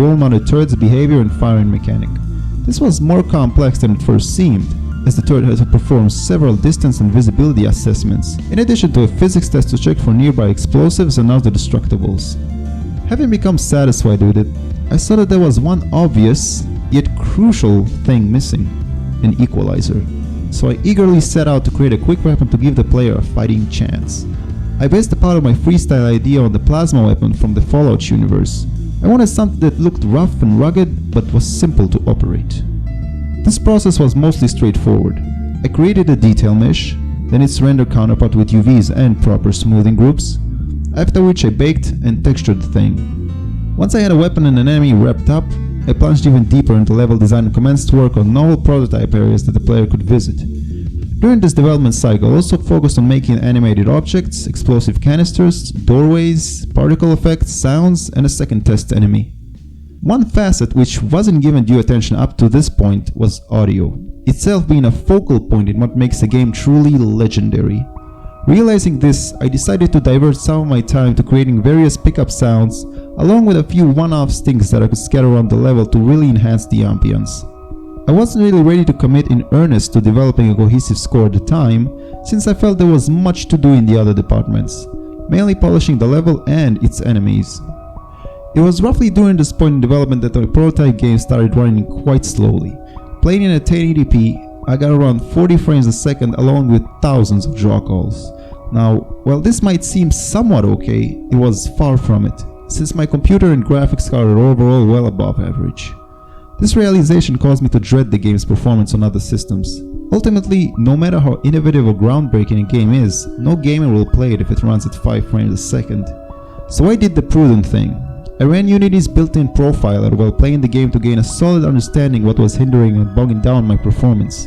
wall-mounted turret's behavior and firing mechanic. This was more complex than it first seemed, as the turret had to perform several distance and visibility assessments, in addition to a physics test to check for nearby explosives and other destructibles. Having become satisfied with it, I saw that there was one obvious, yet crucial thing missing: an equalizer. So I eagerly set out to create a quick weapon to give the player a fighting chance. I based a part of my freestyle idea on the plasma weapon from the Fallout universe. I wanted something that looked rough and rugged, but was simple to operate. This process was mostly straightforward. I created a detail mesh, then its render counterpart with UVs and proper smoothing groups, after which I baked and textured the thing. Once I had a weapon and an enemy wrapped up, I plunged even deeper into level design and commenced to work on novel prototype areas that the player could visit. During this development cycle, I also focused on making animated objects, explosive canisters, doorways, particle effects, sounds, and a second test enemy. One facet which wasn't given due attention up to this point was audio, itself being a focal point in what makes a game truly legendary. Realizing this, I decided to divert some of my time to creating various pickup sounds, along with a few one-off stings that I could scatter around the level to really enhance the ambience. I wasn't really ready to commit in earnest to developing a cohesive score at the time, since I felt there was much to do in the other departments, mainly polishing the level and its enemies. It was roughly during this point in development that my prototype game started running quite slowly. Playing in at 1080p, I got around 40 frames a second along with thousands of draw calls. Now, while this might seem somewhat okay, it was far from it, since my computer and graphics card are overall well above average. This realization caused me to dread the game's performance on other systems. Ultimately, no matter how innovative or groundbreaking a game is, no gamer will play it if it runs at 5 frames a second. So I did the prudent thing. I ran Unity's built-in profiler while playing the game to gain a solid understanding what was hindering and bogging down my performance.